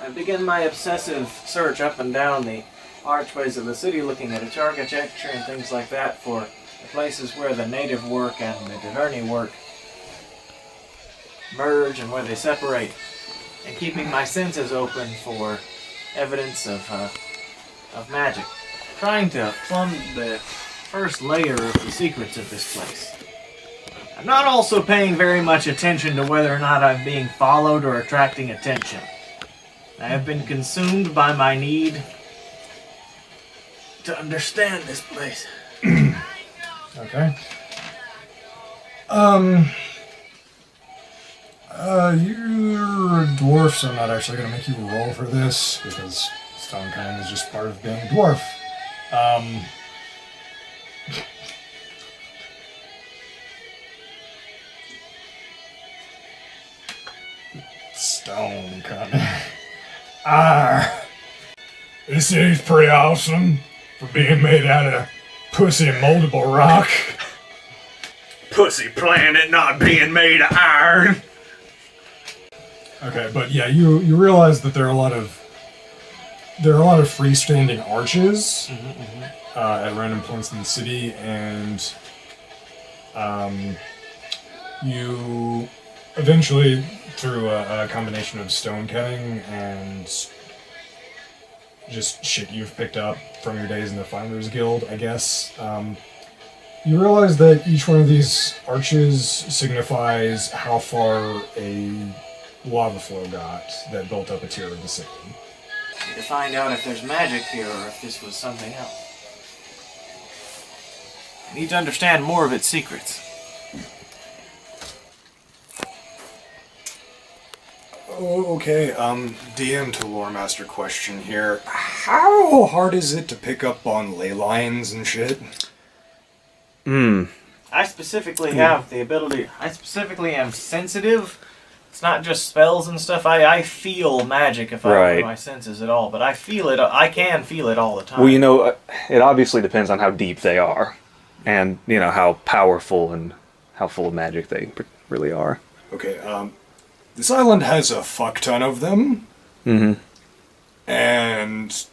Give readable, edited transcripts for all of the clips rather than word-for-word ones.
I begin my obsessive search up and down the archways of the city, looking at its architecture and things like that for the places where the native work and the Duvernay work merge and where they separate, and keeping my senses open for evidence of magic, trying to plumb the first layer of the secrets of this place. I'm not also paying very much attention to whether or not I'm being followed or attracting attention. I have been consumed by my need to understand this place. Okay. You're a dwarf, so I'm not actually going to make you roll for this, because stone cutting is just part of being a dwarf. Stone cutting. This city's pretty awesome for being made out of pussy and moldable rock. Pussy planet not being made of iron. Okay, but yeah, you realize that there are a lot of freestanding arches at random points in the city, and you eventually, through a combination of stone cutting and just shit you've picked up from your days in the Finders Guild, I guess, you realize that each one of these arches signifies how far a lava flow got that built up a tier of the city. To find out if there's magic here or if this was something else. I need to understand more of its secrets. Oh, okay, DM to Lore Master question here. How hard is it to pick up on ley lines and shit? I specifically have the ability, I specifically am sensitive. It's not just spells and stuff. I feel magic if I open my senses at all, but I feel it, I can feel it all the time. Well, you know, it obviously depends on how deep they are, and, you know, how powerful and how full of magic they really are. Okay, this island has a fuck ton of them. And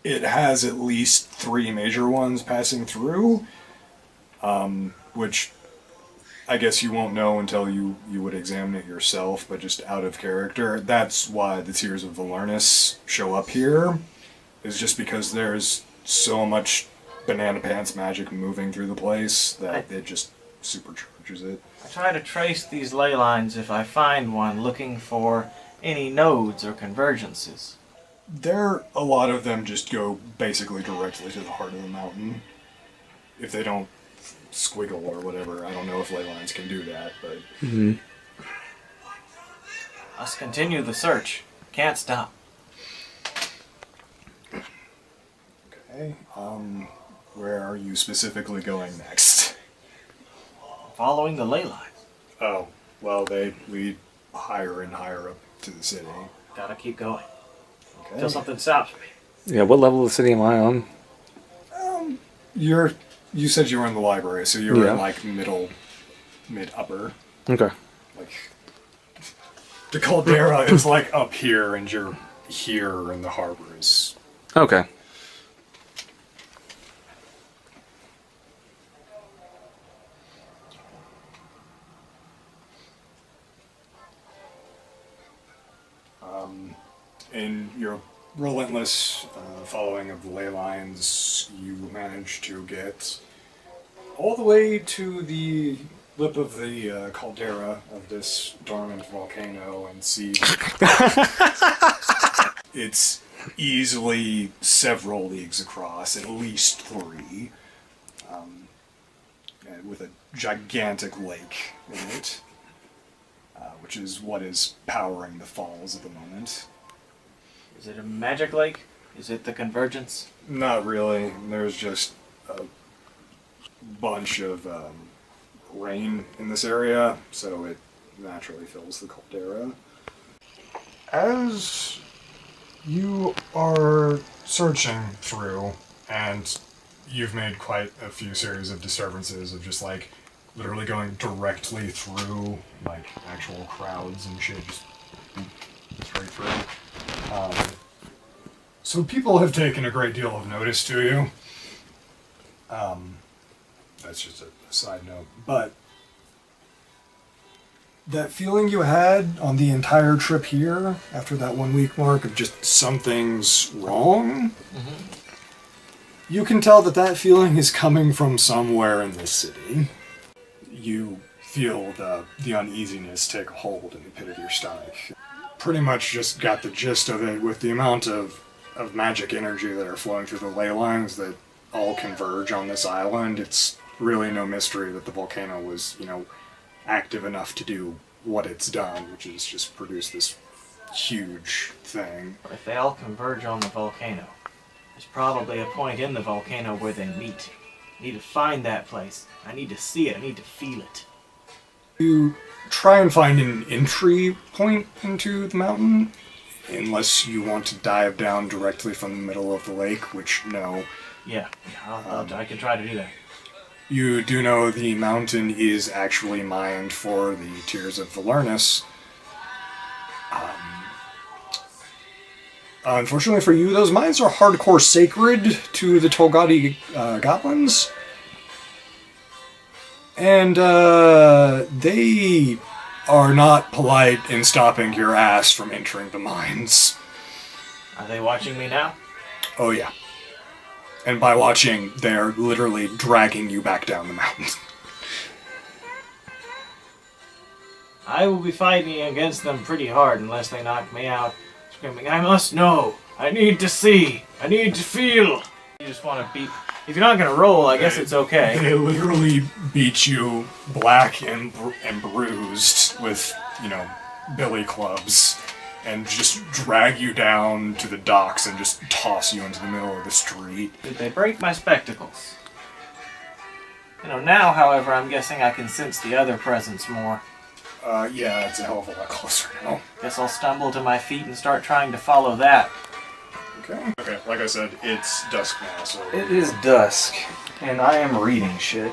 it has at least 3 major ones passing through, which I guess you won't know until you would examine it yourself, but just out of character. That's why the Tears of Valernus show up here, is just because there's so much banana pants magic moving through the place that it just supercharges it. I try to trace these ley lines if I find one, looking for any nodes or convergences. A lot of them just go basically directly to the heart of the mountain. If they don't squiggle or whatever, I don't know if ley lines can do that, but... Let's continue the search. Can't stop. Okay, where are you specifically going next? Following the ley lines. Oh, well, they lead higher and higher up to the city. Gotta keep going. Okay. Until something stops me. Yeah, what level of the city am I on? You said you were in the library, so you were in, like, mid-upper. Okay. Like, the caldera is, like, up here, and you're here, and the harbor is... Okay. In your relentless following of the ley lines, you manage to get all the way to the lip of the caldera of this dormant volcano and see it's easily several leagues across, at least 3, and with a gigantic lake in it, which is what is powering the falls at the moment. Is it a magic lake? Is it the convergence? Not really. There's just a bunch of rain in this area, so it naturally fills the caldera. As you are searching through, and you've made quite a few series of disturbances of just, like, literally going directly through, like, actual crowds and shit, just straight through. So people have taken a great deal of notice to you. That's just a side note. But that feeling you had on the entire trip here, after that 1 week mark of just something's wrong, you can tell that that feeling is coming from somewhere in this city. You feel the uneasiness take hold in the pit of your stomach. Pretty much just got the gist of it with the amount of magic energy that are flowing through the ley lines that all converge on this island. It's really no mystery that the volcano was, active enough to do what it's done, which is just produce this huge thing. If they all converge on the volcano, there's probably a point in the volcano where they meet. I need to find that place. I need to see it. I need to feel it. You try and find an entry point into the mountain, unless you want to dive down directly from the middle of the lake, which no. Yeah, I can try to do that. You do know the mountain is actually mined for the Tears of Valernus. Unfortunately for you, those mines are hardcore sacred to the Tolgati goblins. And they are not polite in stopping your ass from entering the mines. Are they watching me now? Oh yeah. And by watching, they're literally dragging you back down the mountain. I will be fighting against them pretty hard unless they knock me out, screaming, I must know! I need to see! I need to feel! You just want to beat... If you're not going to roll, I guess it's okay. They literally beat you black and bruised with, billy clubs. And just drag you down to the docks and just toss you into the middle of the street. Did they break my spectacles? Now, however, I'm guessing I can sense the other presence more. Yeah, it's a hell of a lot closer now. Guess I'll stumble to my feet and start trying to follow that. Okay. Okay, like I said, it's dusk now, so... It is dusk, and I am reading shit.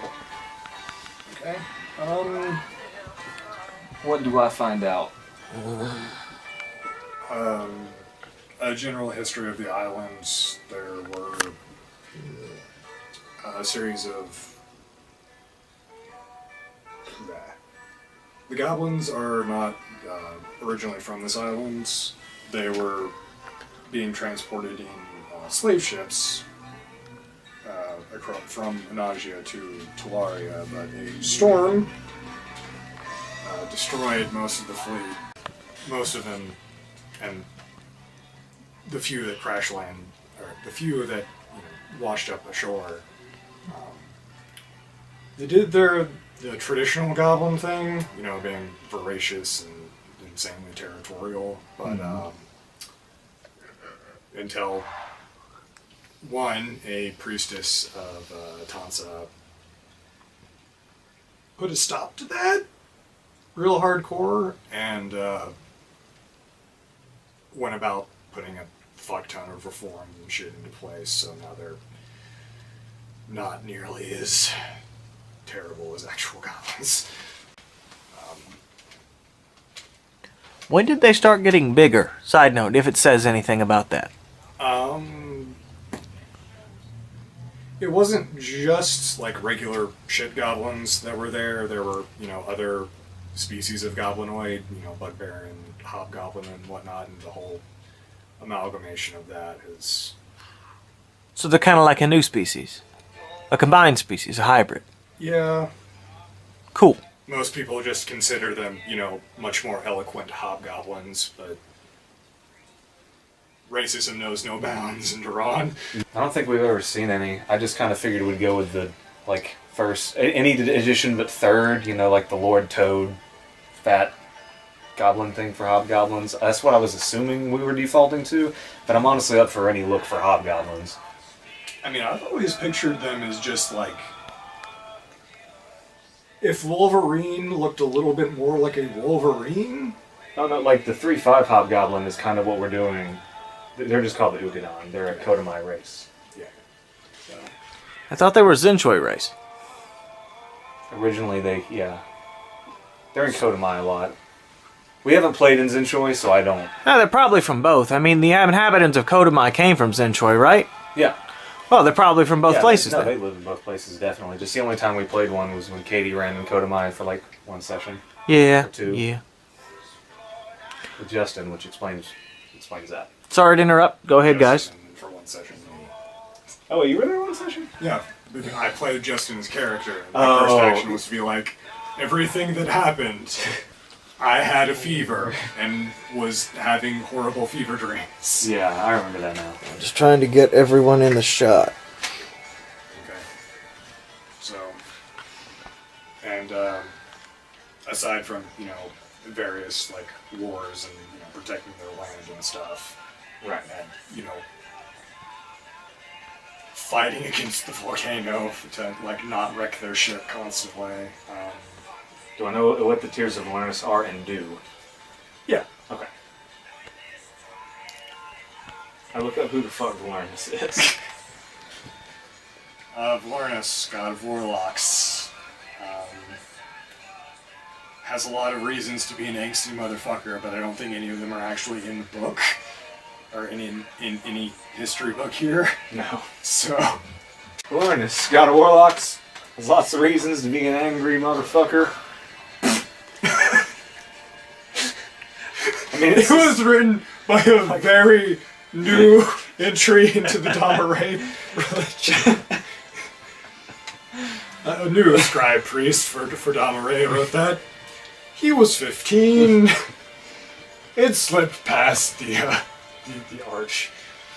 Okay. What do I find out? A general history of the islands. There were a series of... The goblins are not originally from this island. They were being transported in slave ships from Anagia to Talaria, but a storm destroyed most of the fleet. Most of them, and the few that crash land, or the few that washed up ashore. They did the traditional goblin thing, being voracious and insanely territorial, but until a priestess of Tansa put a stop to that real hardcore and went about putting a fuck ton of reforms and shit into place, so now they're not nearly as terrible as actual goblins. When did they start getting bigger? Side note, if it says anything about that. It wasn't just like regular shit goblins that were there. There were, other species of goblinoid, bugbear and hobgoblin and whatnot, and the whole amalgamation of that is... So they're kind of like a new species. A combined species, a hybrid. Yeah. Cool. Most people just consider them, much more eloquent hobgoblins, but racism knows no bounds in Duran. I don't think we've ever seen any. I just kind of figured we'd go with the, first, any edition but third, like the Lord Toad fat goblin thing for hobgoblins. That's what I was assuming we were defaulting to, but I'm honestly up for any look for hobgoblins. I mean, I've always pictured them as just if Wolverine looked a little bit more like a Wolverine. No, the 3/5 hobgoblin is kind of what we're doing. They're just called the Ugadon. They're a Kodomai race. Yeah. So. I thought they were a Zenchoi race. Originally, they're in Kodomai a lot. We haven't played in Zinchoi, so I don't. No, they're probably from both. I mean, the inhabitants of Kodamai came from Zinchoi, right? Yeah. Well, they're probably from both places No, then. they live in both places, definitely. Just the only time we played one was when Katie ran in Kodamai for like one session Yeah, or two. yeah. with Justin, which explains that. Sorry to interrupt. Go ahead, guys. Justin for one session. Oh, you were there one session? Yeah, because I played Justin's character. And Oh. my first action was to be like, everything that happened, I had a fever and was having horrible fever dreams. Yeah, I remember that now. Just trying to get everyone in the shot. Okay. So, and aside from, various, like, wars and, protecting their land and stuff, Right. and, fighting against the volcano to, like, not wreck their ship constantly. Do I know what the Tears of Awareness are and do? Yeah. Okay. I look up who the fuck Awareness is. Vlornus, god of warlocks, has a lot of reasons to be an angsty motherfucker, but I don't think any of them are actually in the book, or in any history book here. No. So, Awareness, God of Warlocks. There's lots of reasons to be an angry motherfucker. I mean, it was written by a very new entry into the Damaray religion. A new scribe priest for Damaray wrote that. He was 15. It slipped past the arch.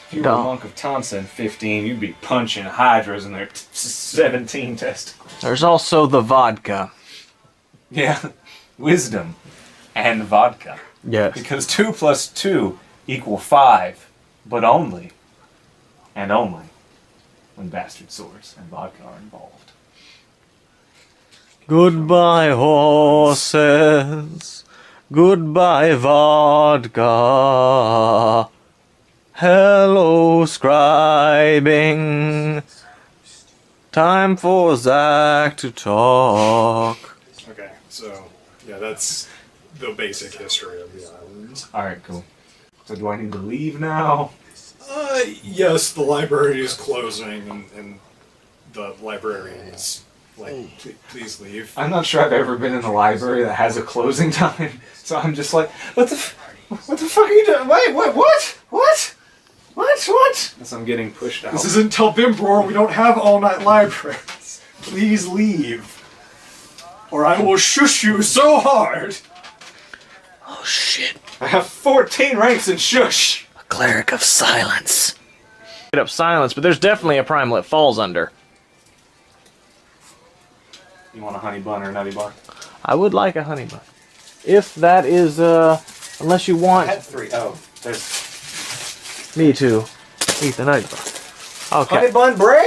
If you were a monk of Thompson, 15, you'd be punching hydras in their 17 testicles. There's also the vodka. Yeah, wisdom and vodka. Yes. Because 2 plus 2 equal 5, but only, and only, when bastard swords and vodka are involved. Goodbye, horses. Goodbye, vodka. Hello, scribing. Time for Zach to talk. Okay, so, yeah, that's the basic history of the islands. Alright, cool. So do I need to leave now? Yes, the library is closing, and the librarian is like, please leave. I'm not sure I've ever been in a library that has a closing time, so I'm just like, what the fuck are you doing? Wait, what? As I'm getting pushed out. This isn't Telbimbror, we don't have all-night libraries. Please leave. Or I will shush you so hard. Oh shit. I have 14 ranks in shush! A cleric of silence. Get up silence, but there's definitely a primal it falls under. You want a honey bun or a nutty bun? I would like a honey bun. If that is, unless you I want had 3. Oh, there's me to eat the nutty bun. Okay. honey bun bread!